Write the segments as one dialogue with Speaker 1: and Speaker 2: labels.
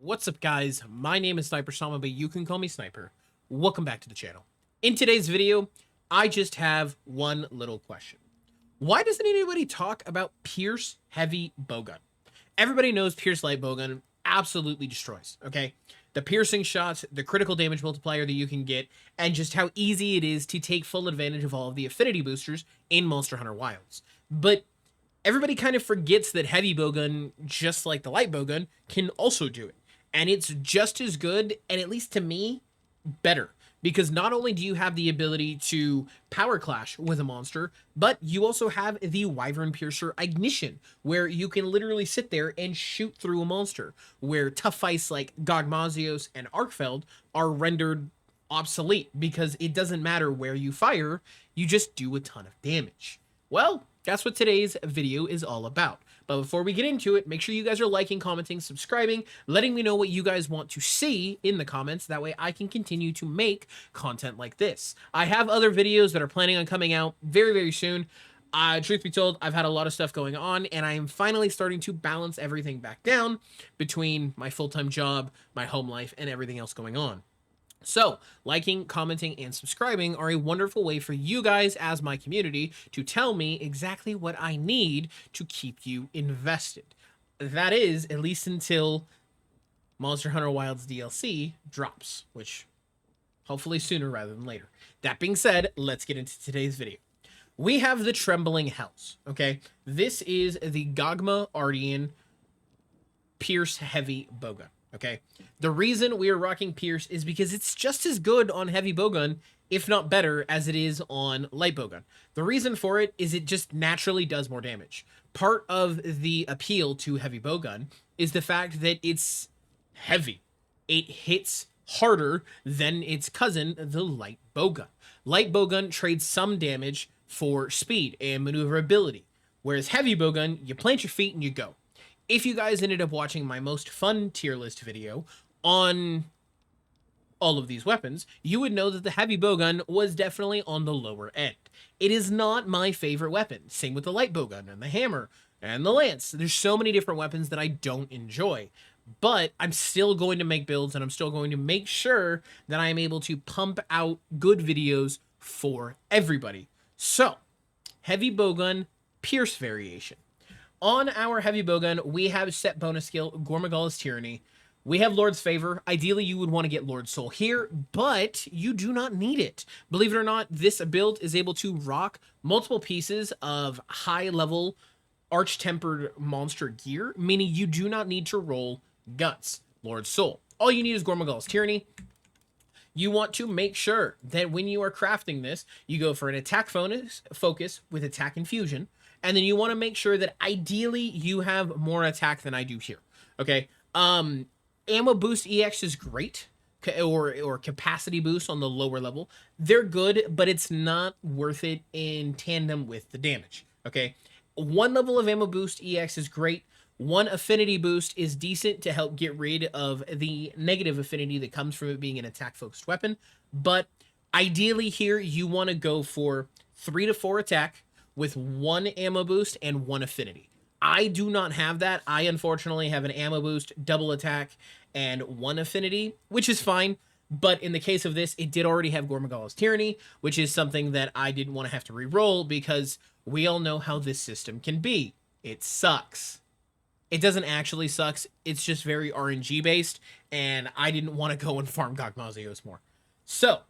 Speaker 1: What's up, guys? My name is SnyperSama, but you can call me Sniper. Welcome back to the channel. In today's video, I just have one little question. Why doesn't anybody talk about Pierce Heavy Bowgun? Everybody knows Pierce Light Bowgun absolutely destroys, okay? The piercing shots, the critical damage multiplier that you can get, and just how easy it is to take full advantage of all of the affinity boosters in Monster Hunter Wilds. But everybody kind of forgets that Heavy Bowgun, just like the Light Bowgun, can also do it. And it's just as good, and at least to me, better. Because not only do you have the ability to power clash with a monster, but you also have the Wyvern Piercer Ignition, where you can literally sit there and shoot through a monster, where tough fights like Gogmazios and Arkfeld are rendered obsolete, because it doesn't matter where you fire, you just do a ton of damage. Well, that's what today's video is all about. But before we get into it, make sure you guys are liking, commenting, subscribing, letting me know what you guys want to see in the comments. That way I can continue to make content like this. I have other videos that are planning on coming out very, very soon. Truth be told, I've had a lot of stuff going on, and I am finally starting to balance everything back down between my full-time job, my home life, and everything else going on. So, liking, commenting, and subscribing are a wonderful way for you guys as my community to tell me exactly what I need to keep you invested. That is, at least until Monster Hunter Wilds DLC drops, which hopefully sooner rather than later. That being said, let's get into today's video. We have the Trembling Hells, okay? This is the Gogma Ardian Pierce Heavy Bowgun. Okay, the reason we are rocking Pierce is because it's just as good on Heavy Bowgun, if not better, as it is on Light Bowgun. The reason for it is it just naturally does more damage. Part of the appeal to Heavy Bowgun is the fact that it's heavy. It hits harder than its cousin, the Light Bowgun. Light Bowgun trades some damage for speed and maneuverability, whereas Heavy Bowgun, you plant your feet and you go. If you guys ended up watching my most fun tier list video on all of these weapons, you would know that the Heavy Bowgun was definitely on the lower end. It is not my favorite weapon. Same with the Light Bowgun and the Hammer and the Lance. There's so many different weapons that I don't enjoy. But I'm still going to make builds, and I'm still going to make sure that I am able to pump out good videos for everybody. So, Heavy Bowgun Pierce variation. On our Heavy Bowgun, we have set bonus skill, Gormagala's Tyranny. We have Lord's Favor. Ideally, you would want to get Lord's Soul here, but you do not need it. Believe it or not, this build is able to rock multiple pieces of high-level Arch-Tempered monster gear, meaning you do not need to roll Guts, Lord's Soul. All you need is Gormagala's Tyranny. You want to make sure that when you are crafting this, you go for an attack focus with attack infusion, and then you want to make sure that ideally you have more attack than I do here. Okay. Ammo boost EX is great, or capacity boost on the lower level. They're good, but it's not worth it in tandem with the damage. Okay. One level of ammo boost EX is great. One affinity boost is decent to help get rid of the negative affinity that comes from it being an attack-focused weapon. But ideally here, you want to go for 3 to 4 attack with 1 ammo boost and 1 affinity. I do not have that. I unfortunately have an ammo boost, double attack, and 1 affinity, which is fine. But in the case of this, it did already have Gormagala's Tyranny, which is something that I didn't want to have to re-roll because we all know how this system can be. It sucks. It doesn't actually suck. It's just very RNG based, and I didn't want to go and farm Gogmazios more. So,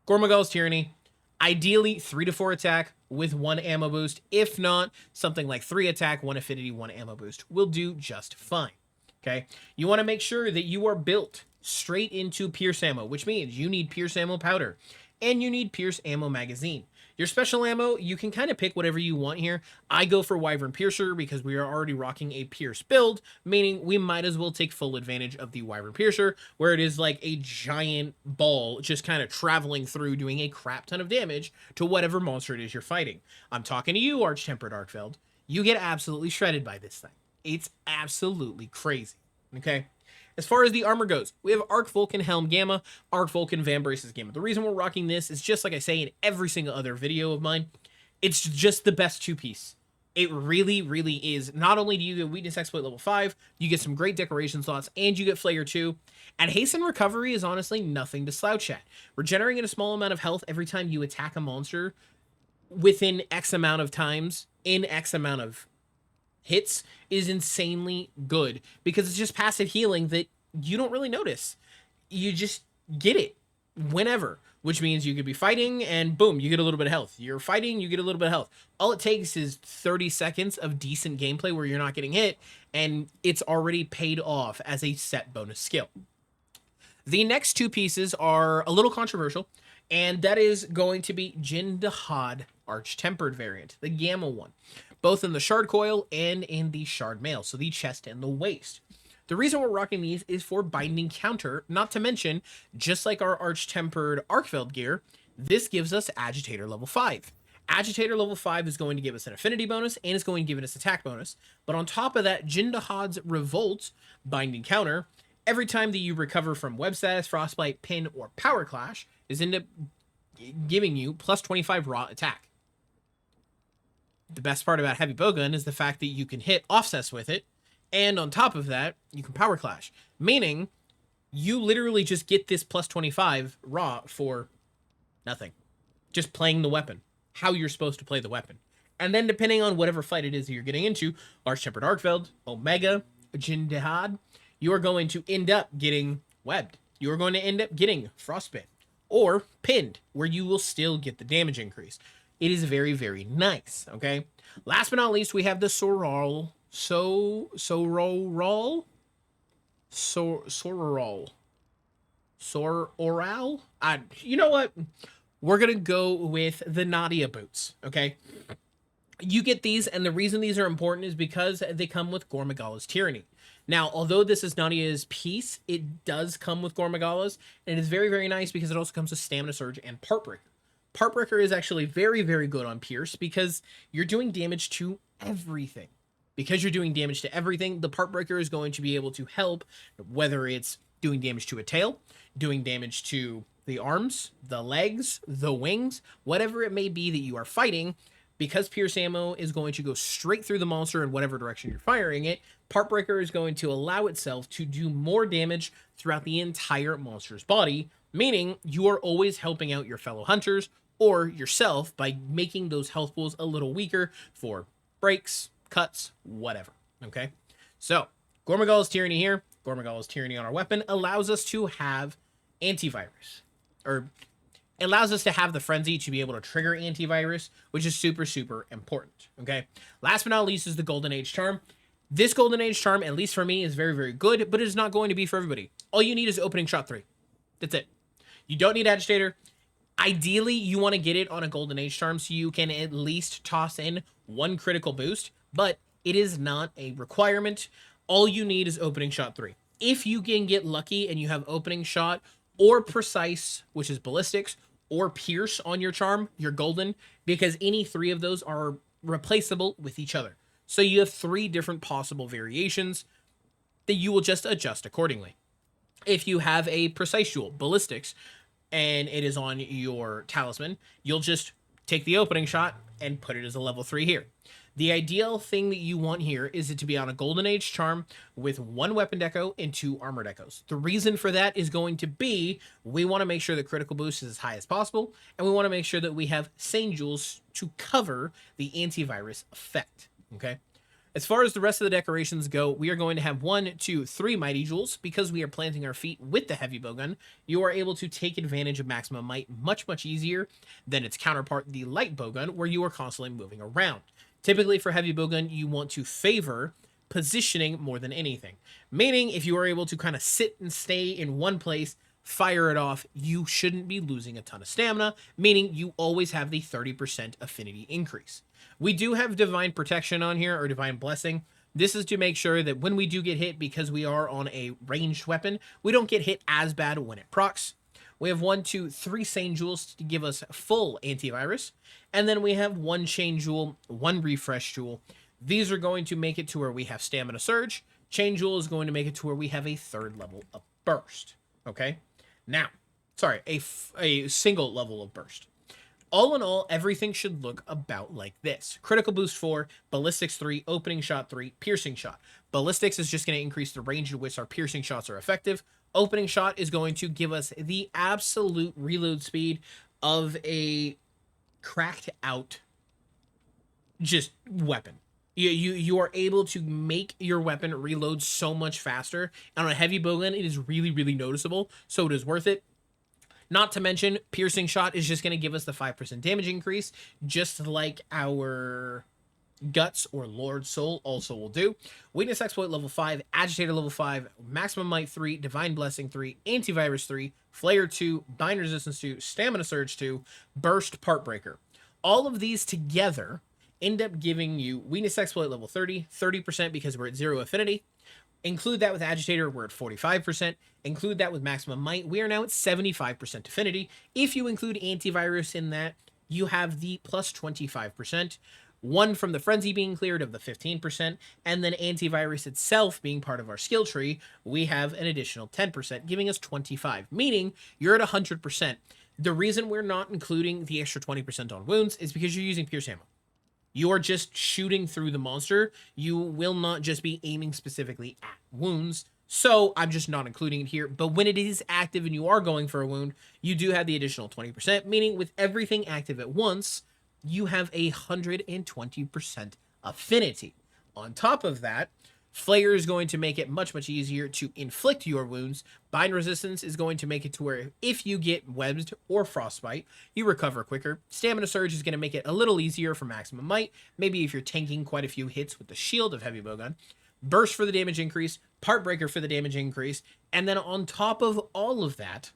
Speaker 1: Gormagala's Tyranny, ideally 3 to 4 attack with 1 ammo boost. If not, something like 3 attack, 1 affinity, 1 ammo boost will do just fine. Okay? You want to make sure that you are built straight into Pierce ammo, which means you need Pierce ammo powder and you need Pierce ammo magazine. Your special ammo, you can kind of pick whatever you want here. I go for Wyvern Piercer because we are already rocking a Pierce build, meaning we might as well take full advantage of the Wyvern Piercer, where it is like a giant ball just kind of traveling through doing a crap ton of damage to whatever monster it is you're fighting. I'm talking to you, Arch-Tempered Arkfeld. You get absolutely shredded by this thing. It's absolutely crazy, okay? As far as the armor goes, we have Arc Vulcan Helm Gamma, Arc Vulcan Vambraces Gamma. The reason we're rocking this is just like I say in every single other video of mine, it's just the best 2-piece It really, really is. Not only do you get weakness exploit level 5, you get some great decoration slots, and you get Flayer 2. And haste and recovery is honestly nothing to slouch at. Regenerating a small amount of health every time you attack a monster within X amount of times in X amount of hits is insanely good because it's just passive healing that you don't really notice. You just get it whenever, which means you could be fighting and boom, you get a little bit of health. You're fighting, you get a little bit of health. All it takes is 30 seconds of decent gameplay where you're not getting hit, and it's already paid off as a set bonus skill. The next two pieces are a little controversial, and that is going to be Jin Dahad Arch-Tempered variant, the Gamma one, both in the Shard Coil and in the Shard Mail, so the chest and the waist. The reason we're rocking these is for binding counter, not to mention, just like our Arch-Tempered Arcveld gear, this gives us Agitator level 5. Agitator level 5 is going to give us an affinity bonus and is going to give us attack bonus, but on top of that, Jin Dahad's Revolt binding counter, every time that you recover from web status, frostbite, pin, or power clash, is end up giving you plus 25 raw attack. The best part about Heavy Bowgun is the fact that you can hit offsets with it, and on top of that, you can power clash, meaning you literally just get this plus 25 raw for nothing. Just playing the weapon, how you're supposed to play the weapon. And then depending on whatever fight it is that you're getting into, Arch-Tempered Arcveld, Omega, Jin Dahad, you are going to end up getting webbed. You are going to end up getting frostbit or pinned, where you will still get the damage increase. It is very, very nice, okay? Last but not least, we have the Sororol. Sororol? You know what? We're going to go with the Nadia boots, okay? You get these, and the reason these are important is because they come with Gormagala's Tyranny. Now, although this is Nadia's piece, it does come with Gormagala's, and it is very, very nice because it also comes with Stamina Surge and Part Breaker. Part Breaker is actually very, very good on Pierce because you're doing damage to everything. Because you're doing damage to everything, the Part Breaker is going to be able to help, whether it's doing damage to a tail, doing damage to the arms, the legs, the wings, whatever it may be that you are fighting. Because Pierce ammo is going to go straight through the monster in whatever direction you're firing it, Part Breaker is going to allow itself to do more damage throughout the entire monster's body, meaning you are always helping out your fellow hunters or yourself by making those health pools a little weaker for breaks, cuts, whatever, okay? So, Gormagala's Tyranny here, Gormagala's Tyranny on our weapon, allows us to have antivirus, or allows us to have the Frenzy to be able to trigger antivirus, which is super, super important, okay? Last but not least is the Golden Age Charm. This Golden Age Charm, at least for me, is very, very good, but it is not going to be for everybody. All you need is Opening Shot 3. That's it. You don't need Agitator. Ideally, you want to get it on a Golden Age Charm so you can at least toss in one critical boost, but it is not a requirement. All you need is Opening Shot 3. If you can get lucky and you have Opening Shot or Precise, which is Ballistics, or Pierce on your charm, you're golden, because any three of those are replaceable with each other. So you have 3 different possible variations that you will just adjust accordingly. If you have a Precise Jewel, Ballistics, and it is on your talisman, you'll just take the Opening Shot and put it as a level 3 here. The ideal thing that you want here is it to be on a Golden Age Charm with 1 weapon deco and 2 armor decos. The reason for that is going to be we want to make sure the critical boost is as high as possible, and we want to make sure that we have Sane Jewels to cover the antivirus effect, okay? As far as the rest of the decorations go, we are going to have 1, 2, 3 Mighty Jewels. Because we are planting our feet with the Heavy Bowgun, you are able to take advantage of maximum might much, much easier than its counterpart, the Light Bowgun, where you are constantly moving around. Typically for Heavy Bowgun, you want to favor positioning more than anything. Meaning, if you are able to kind of sit and stay in one place, fire it off, you shouldn't be losing a ton of stamina, meaning you always have the 30% affinity increase. We do have Divine Protection on here, or Divine Blessing. This is to make sure that when we do get hit, because we are on a ranged weapon, we don't get hit as bad when it procs. We have 1, 2, 3 Sane Jewels to give us full antivirus. And then we have 1 Chain Jewel, 1 Refresh Jewel. These are going to make it to where we have Stamina Surge. Chain Jewel is going to make it to where we have a 3rd level of Burst. Okay? Now, sorry, a single level of Burst. All in all, everything should look about like this. Critical boost 4, ballistics 3, opening shot 3, piercing shot. Ballistics is just going to increase the range in which our piercing shots are effective. Opening shot is going to give us the absolute reload speed of a cracked out just weapon. You are able to make your weapon reload so much faster. And on a heavy bowgun, it is really, really noticeable. So it is worth it. Not to mention, piercing shot is just going to give us the 5% damage increase, just like our guts or Lord Soul also will do. Weakness exploit level 5, agitator level 5, maximum might 3, divine blessing 3, antivirus 3, flare 2, bind resistance 2, stamina surge 2, burst part breaker. All of these together end up giving you weakness exploit level 30, 30% because we're at 0 affinity. Include that with agitator, we're at 45%. Include that with maximum might, we are now at 75% affinity. If you include antivirus in that, you have the plus 25%. One from the frenzy being cleared of the 15%, and then antivirus itself being part of our skill tree, we have an additional 10%, giving us 25, meaning you're at 100%. The reason we're not including the extra 20% on wounds is because you're using Pierce ammo. You are just shooting through the monster. You will not just be aiming specifically at wounds. So I'm just not including it here. But when it is active and you are going for a wound, you do have the additional 20%, meaning with everything active at once, you have 120% affinity. On top of that, Flare is going to make it much, much easier to inflict your wounds. Bind resistance is going to make it to where if you get webbed or frostbite, you recover quicker. Stamina surge is going to make it a little easier for maximum might. Maybe if you're tanking quite a few hits with the shield of heavy bowgun. Burst for the damage increase, part breaker for the damage increase, and then on top of all of that,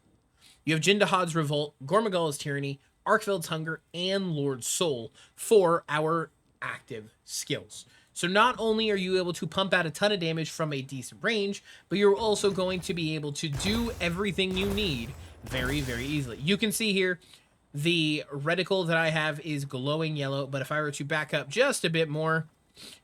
Speaker 1: you have Jindahad's Revolt, Gormagal's Tyranny, Arkfeld's Hunger, and Lord's Soul for our active skills. So not only are you able to pump out a ton of damage from a decent range, but you're also going to be able to do everything you need very, very easily. You can see here the reticle that I have is glowing yellow, but if I were to back up just a bit more,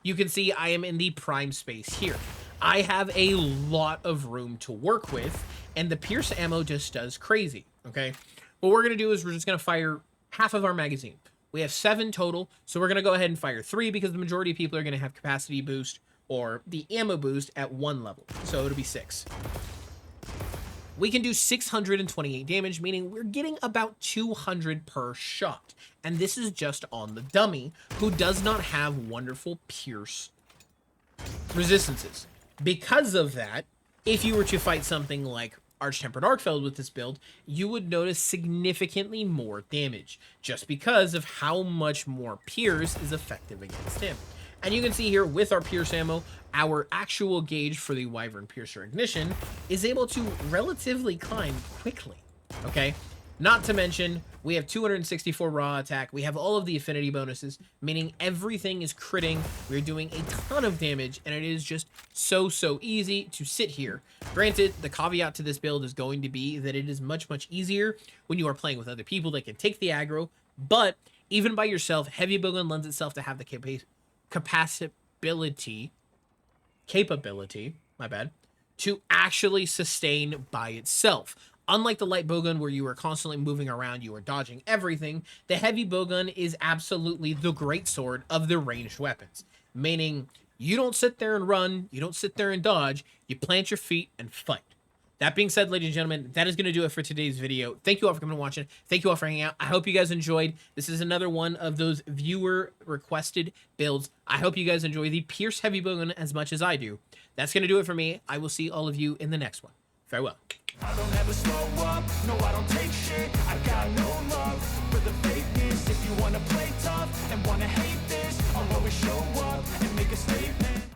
Speaker 1: you can see I am in the prime space here. I have a lot of room to work with, and the Pierce ammo just does crazy, okay? What we're going to do is we're just going to fire half of our magazine. We have 7 total, so we're going to go ahead and fire 3 because the majority of people are going to have capacity boost or the ammo boost at 1 level, so it'll be 6. We can do 628 damage, meaning we're getting about 200 per shot, and this is just on the dummy, who does not have wonderful pierce resistances. Because of that, if you were to fight something like Arch-Tempered Arkfeld with this build, you would notice significantly more damage, just because of how much more Pierce is effective against him. And you can see here with our Pierce ammo, our actual gauge for the Wyvern Piercer Ignition is able to relatively climb quickly, okay? Not to mention, we have 264 raw attack. We have all of the affinity bonuses, meaning everything is critting. We're doing a ton of damage, and it is just so easy to sit here. Granted, the caveat to this build is going to be that it is much, much easier when you are playing with other people that can take the aggro, but even by yourself, Heavy Bowgun lends itself to have the capability, my bad, to actually sustain by itself. Unlike the Light Bowgun where you are constantly moving around, you are dodging everything, the Heavy Bowgun is absolutely the great sword of the ranged weapons. Meaning, you don't sit there and run, you don't sit there and dodge, you plant your feet and fight. That being said, ladies and gentlemen, that is going to do it for today's video. Thank you all for coming and watching. Thank you all for hanging out. I hope you guys enjoyed. This is another one of those viewer-requested builds. I hope you guys enjoy the Pierce Heavy Bowgun as much as I do. That's going to do it for me. I will see all of you in the next one. Farewell.
Speaker 2: I don't ever slow up, no I don't take shit. I got no love for the fakeness. If you wanna play tough and wanna hate this, I'll always show up and make a statement.